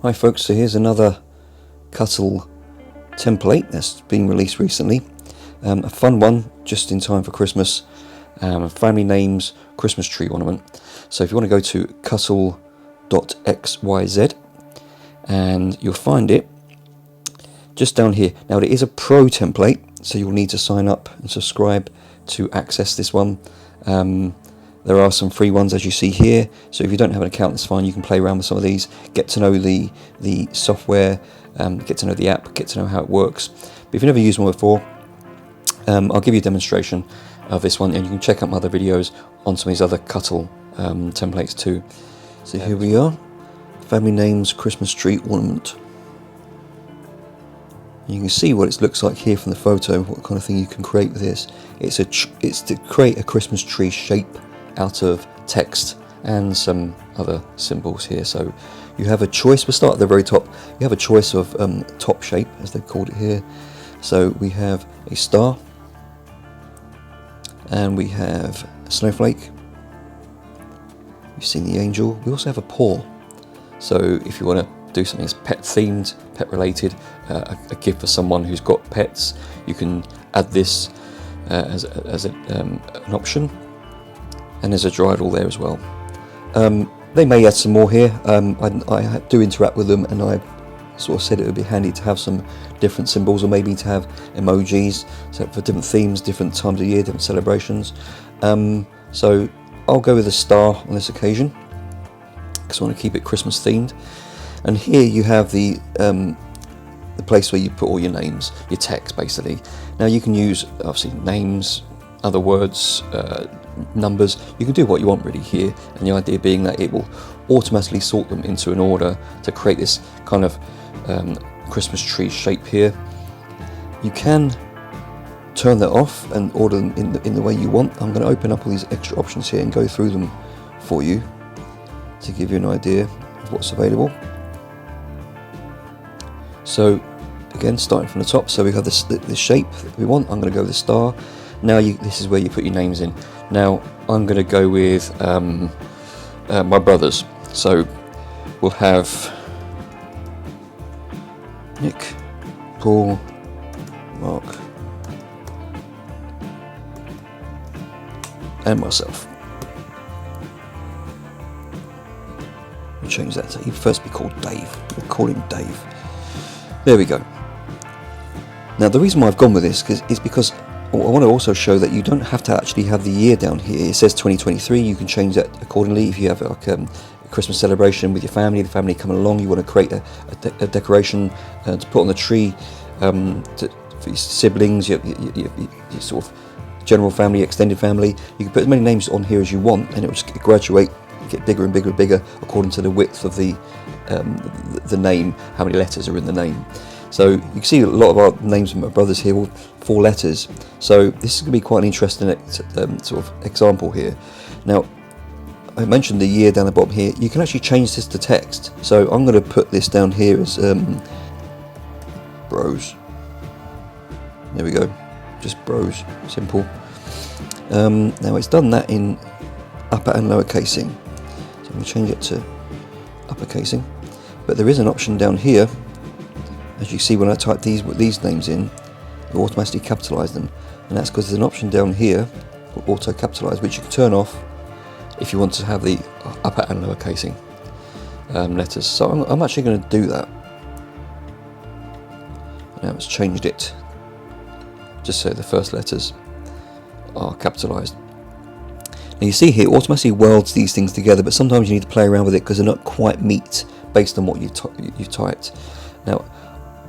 Hi folks, so here's another Cuttle template that's been released recently. A fun one just in time for Christmas. Family Names Christmas Tree Ornament. So if you want to go to cuttle.xyz and you'll find it just down here. Now it is a pro template, so you'll need to sign up and subscribe to access this one. There are some free ones as you see here, so if you don't have an account that's fine, you can play around with some of these, get to know the software, get to know the app, get to know how it works. But if you've never used one before, I'll give you a demonstration of this one, and you can check out my other videos on some of these other Cuttle templates too. So here we are, Family Names Christmas Tree Ornament. You can see what it looks like here from the photo, what kind of thing you can create with this. It's to create a Christmas tree shape out of text and some other symbols here. So you have a choice. We'll start at the very top. You have a choice of top shape, as they've called it here. So we have a star, and we have a snowflake. You've seen the angel. We also have a paw. So if you want to do something that's pet themed, pet related, a gift for someone who's got pets, you can add this as an option. And there's a dridle there as well. They may add some more here. I do interact with them, and I sort of said it would be handy to have some different symbols, or maybe to have emojis, so for different themes, different times of year, different celebrations. So I'll go with a star on this occasion, because I want to keep it Christmas themed. And here you have the place where you put all your names, your text basically. Now you can use obviously names, other words, numbers. You can do what you want really here, and the idea being that it will automatically sort them into an order to create this kind of Christmas tree shape here. You can turn that off and order them in the way you want. I'm going to open up all these extra options here and go through them for you to give you an idea of what's available. So again, starting from the top, so we have this shape that we want. I'm going to go with the star. Now this is where you put your names in. Now I'm going to go with my brothers. So we'll have Nick, Paul, Mark, and myself. We'll change that to he'd first be called Dave. We'll call him Dave. There we go. Now the reason why I've gone with this is because I want to also show that you don't have to actually have the year down here. It says 2023. You can change that accordingly. If you have like a Christmas celebration with your family, the family coming along, you want to create a decoration to put on the tree for your siblings, your sort of general family, extended family. You can put as many names on here as you want, and it will just graduate, get bigger and bigger and bigger according to the width of the name, how many letters are in the name. So you can see a lot of our names of my brothers here, all 4 letters. So this is going to be quite an interesting sort of example here. Now, I mentioned the year down the bottom here. You can actually change this to text. So I'm going to put this down here as bros. There we go, just bros, simple. Now it's done that in upper and lower casing. So I'm going to change it to upper casing. But there is an option down here. As you see, when I type these names in, it automatically capitalises them, and that's because there's an option down here called auto capitalize, which you can turn off if you want to have the upper and lower casing letters. So I'm actually going to do that. Now it's changed it just so the first letters are capitalised. Now you see here, it automatically welds these things together, but sometimes you need to play around with it because they're not quite meet based on what you've typed. Now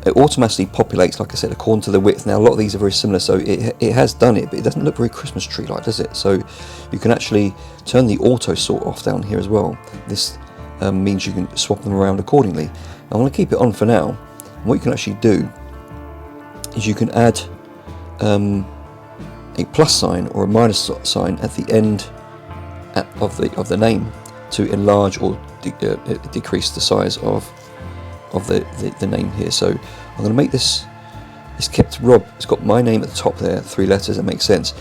it automatically populates, like I said, according to the width. Now a lot of these are very similar, so it has done it, but it doesn't look very Christmas tree like, does it? So you can actually turn the auto sort off down here as well. This means you can swap them around accordingly. I'm going to keep it on for now. And what you can actually do is you can add a plus sign or a minus sign at the end of the name to enlarge or decrease the size of the name here. So I'm going to make this, it's kept Rob, it's got my name at the top there, 3 letters, that makes sense.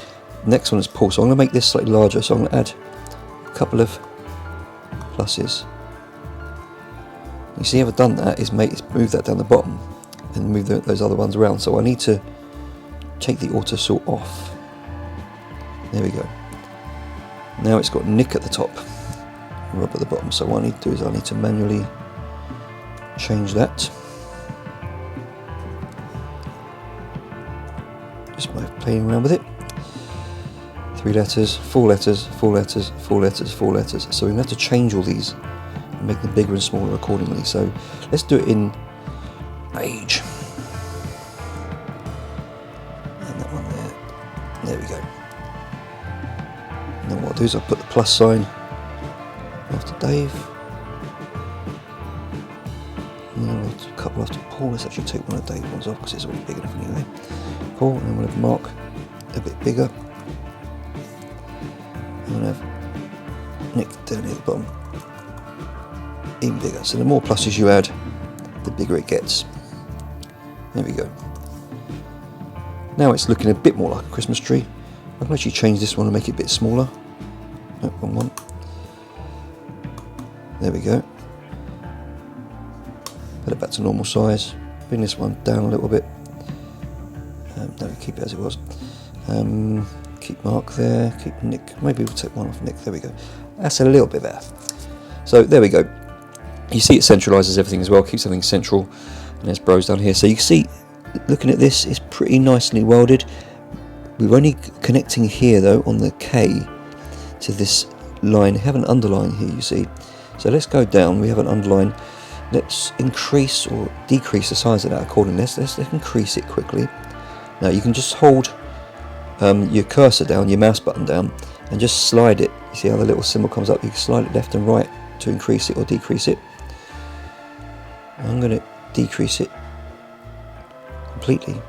Next one is Paul, so I'm going to make this slightly larger, so I'm going to add a couple of pluses. You You see, I've done that is move that down the bottom and move those other ones around. So I need to take the auto sort off. There we go. Now it's got nick at the top, rub at the bottom. So what I need to do is I need to manually change that. Just by playing around with it. 3 letters, 4 letters, 4 letters, 4 letters, 4 letters. So we're going to have to change all these and make them bigger and smaller accordingly. So let's do it in age. And that one there. There we go. And then what I'll do is I'll put the plus sign after Dave. And then I'll have a couple after Paul. Let's actually take one of Dave's ones off because it's already big enough anyway. Paul, and then we'll have Mark a bit bigger. And we'll have Nick down here at the bottom, even bigger. So the more pluses you add, the bigger it gets. There we go. Now it's looking a bit more like a Christmas tree. I can actually change this one and make it a bit smaller. No, wrong one. There we go. Put it back to normal size. Bring this one down a little bit. No, keep it as it was. Keep Mark there, keep Nick. Maybe we'll take one off Nick. There we go. That's a little bit better. So there we go. You see it centralises everything as well, keeps everything central. And there's bros down here. So you can see, looking at this, it's pretty nicely welded. We're only connecting here though on the K to this line. We have an underline here, you see. So let's go down. We have an underline. Let's increase or decrease the size of that accordingly. Let's increase it quickly. Now you can just hold your cursor down, your mouse button down, and just slide it. You see how the little symbol comes up? You can slide it left and right to increase it or decrease it. I'm going to decrease it completely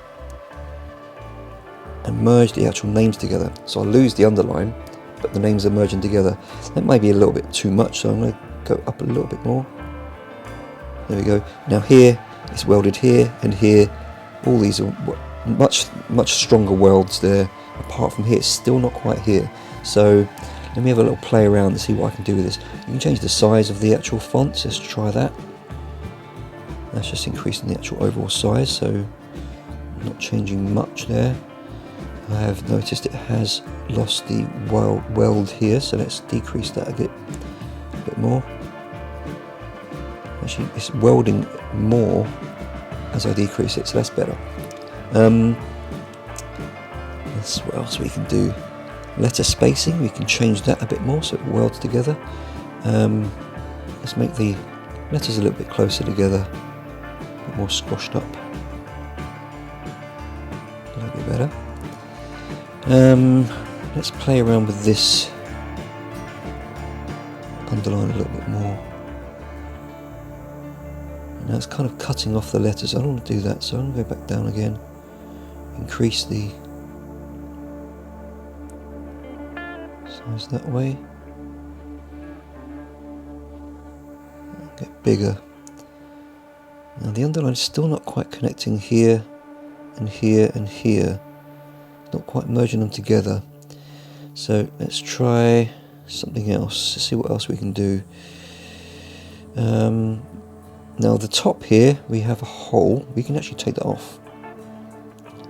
and merge the actual names together. So I'll lose the underline, but the names are merging together. That may be a little bit too much, so I'm going to go up a little bit more. There we go. Now here, it's welded here and here. All these are much stronger welds there. Apart from here, it's still not quite here. So let me have a little play around to see what I can do with this. You can change the size of the actual fonts. Let's try that. That's just increasing the actual overall size, so not changing much there. I have noticed it has lost the weld here, so let's decrease that a bit more. Actually, it's welding more as I decrease it, so that's better. That's what else we can do. Letter spacing, we can change that a bit more so it welds together. Let's make the letters a little bit closer together, a bit more squashed up. A little bit better. Let's play around with this underline a little bit more. Now it's kind of cutting off the letters. I don't want to do that, so I'm going to go back down again. Increase the size that way. Get bigger. Now the underline is still not quite connecting here and here and here. Not quite merging them together. So let's try something else. Let's see what else we can do. Now the top here, we have a hole. We can actually take that off.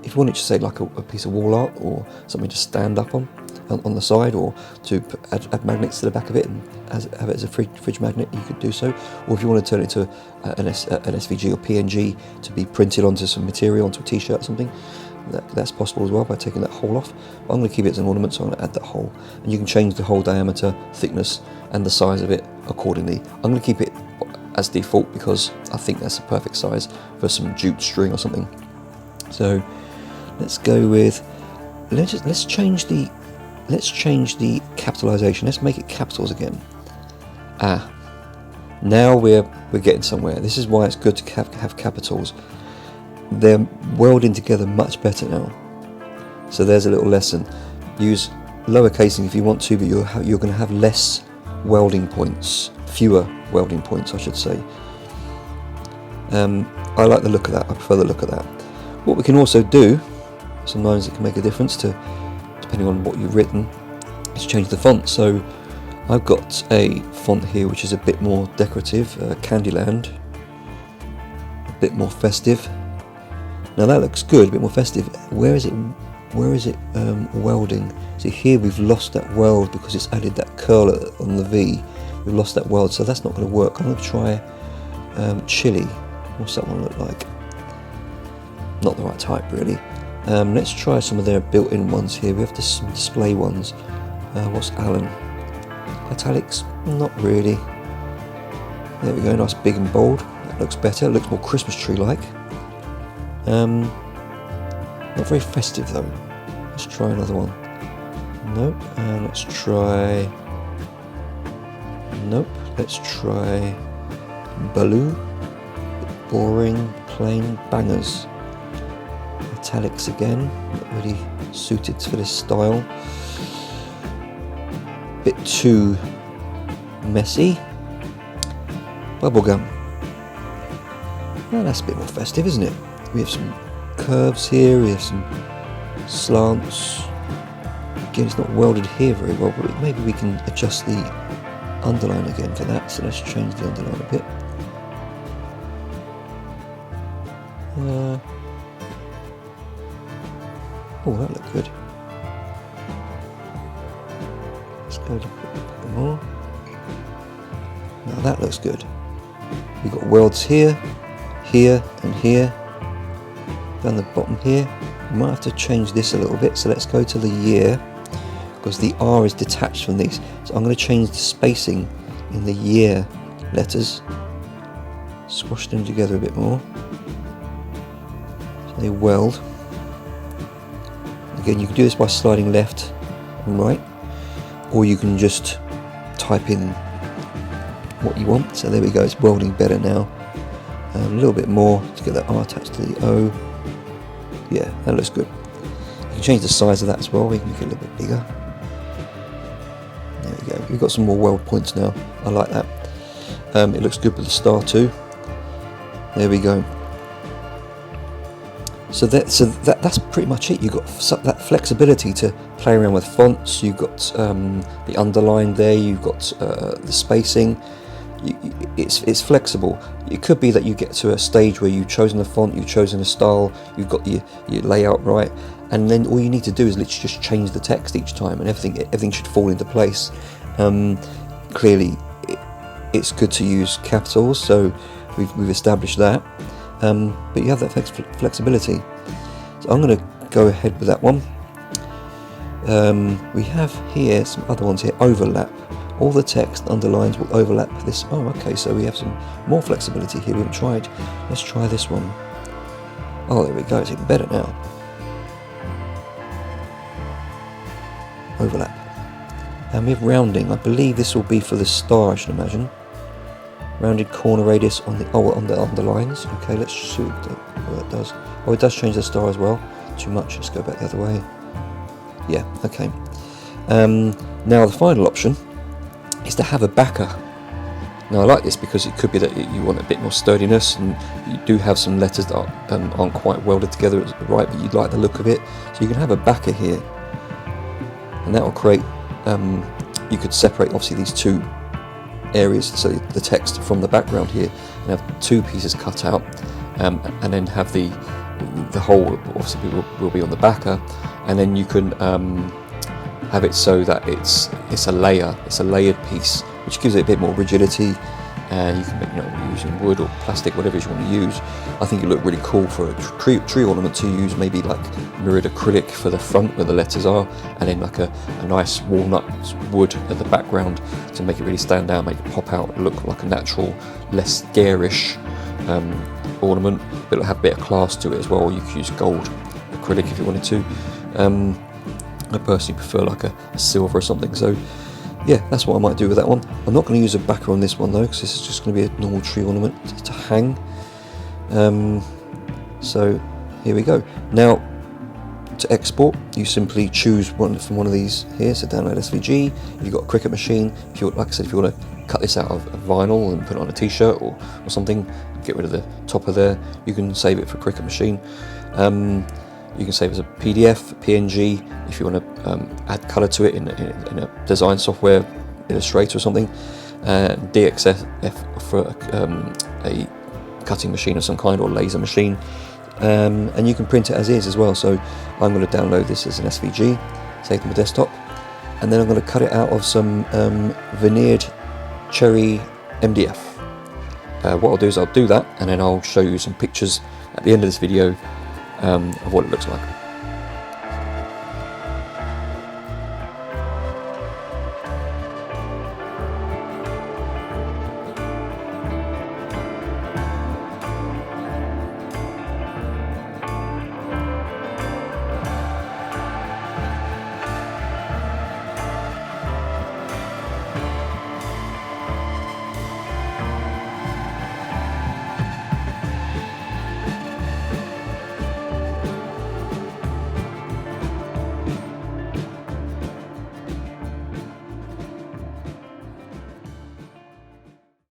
If you wanted to say like a piece of wall art or something to stand up on the side, or to add magnets to the back of it and have it as a fridge magnet, you could do so. Or if you want to turn it into an SVG or PNG to be printed onto some material, onto a t-shirt or something, that's possible as well by taking that hole off. But I'm going to keep it as an ornament, so I'm going to add that hole. And you can change the hole diameter, thickness and the size of it accordingly. I'm going to keep it as default because I think that's the perfect size for some jute string or something. So let's go with, let's change the capitalization. Let's make it capitals again. Now we're getting somewhere. This is why it's good to have capitals. They're welding together much better now. So there's a little lesson. Use lowercasing if you want to, but you're going to have less welding points, fewer welding points, I should say. I like the look of that. I prefer the look of that. What we can also do, sometimes it can make a difference depending on what you've written, is change the font. So I've got a font here which is a bit more decorative, Candyland. bit more festive. Now that looks good, a bit more festive. Where is it welding? See here we've lost that weld because it's added that curl on the V. We've lost that weld, so that's not going to work. I'm going to try chili. What's that one look like? Not the right type really. Let's try some of their built-in ones here. We have some display ones. What's Allen? Italics? Not really. There we go, nice big and bold. That looks better, it looks more Christmas tree-like. Not very festive though. Let's try another one. Nope. Let's try... Nope. Let's try... Baloo. Boring, plain bangers. Italics again. Not really suited for this style. Bit too messy. Bubblegum. Well, that's a bit more festive, isn't it? We have some curves here, we have some slants. Again, it's not welded here very well, but maybe we can adjust the underline again for that. So let's change the underline a bit. Oh, that looked good. Let's go to a bit more. Now that looks good. We've got welds here, here, and here. Down the bottom here. We might have to change this a little bit, so let's go to the year, because the R is detached from these. So I'm going to change the spacing in the year letters. Squash them together a bit more. So they weld. Again, you can do this by sliding left and right, or you can just type in what you want. So there we go, it's welding better now. A little bit more to get that R attached to the O. Yeah, that looks good. You can change the size of that as well, we can make it a little bit bigger. There we go, we've got some more weld points now, I like that. It looks good with the star too. There we go. So that's pretty much it. You've got that flexibility to play around with fonts. You've got the underline there. You've got the spacing. It's flexible. It could be that you get to a stage where you've chosen a font, you've chosen a style, you've got your layout right, and then all you need to do is literally just change the text each time, and everything should fall into place. Clearly, it's good to use capitals, so we've established that. But you have that flexibility. So I'm going to go ahead with that one. We have here some other ones here. Overlap. All the text underlines will overlap this. Oh, okay, so we have some more flexibility here we haven't tried. Let's try this one. Oh, there we go, it's even better now. Overlap. And we have rounding. I believe this will be for the star, I should imagine. Rounded corner radius on the underlines. Okay, let's see what that does. Oh, it does change the star as well. Too much. Let's go back the other way. Yeah. Okay. Now the final option is to have a backer. Now I like this because it could be that you want a bit more sturdiness, and you do have some letters that aren't quite welded together right, but you'd like the look of it. So you can have a backer here, and that will create. You could separate obviously these two areas, so the text from the background here, and have two pieces cut out, and then have the whole obviously will be on the backer, and then you can have it so that it's a layered piece, which gives it a bit more rigidity, and you can make, using wood or plastic, whatever you want to use. I think it look really cool for a tree ornament to use maybe like mirrored acrylic for the front where the letters are, and then like a nice walnut wood at the background to make it really stand out, make it pop out, look like a natural, less garish ornament, but it'll have a bit of class to it as well. You could use gold acrylic if you wanted to. I personally prefer like a silver or something, so yeah, that's what I might do with that one. I'm not going to use a backer on this one though, because this is just going to be a normal tree ornament to hang. So here we go. Now to export, you simply choose one from one of these here, so download SVG. If you've got a Cricut machine, if you, like I said, if you want to cut this out of vinyl and put it on a t-shirt or something, get rid of the topper there, you can save it for Cricut machine. You can save it as a PDF, PNG, if you want to add colour to it in a design software, Illustrator or something. DXF for a cutting machine of some kind, or laser machine, and you can print it as well. So I'm going to download this as an SVG, save it on my desktop, and then I'm going to cut it out of some veneered cherry MDF. What I'll do is I'll do that, and then I'll show you some pictures at the end of this video of what it looks like.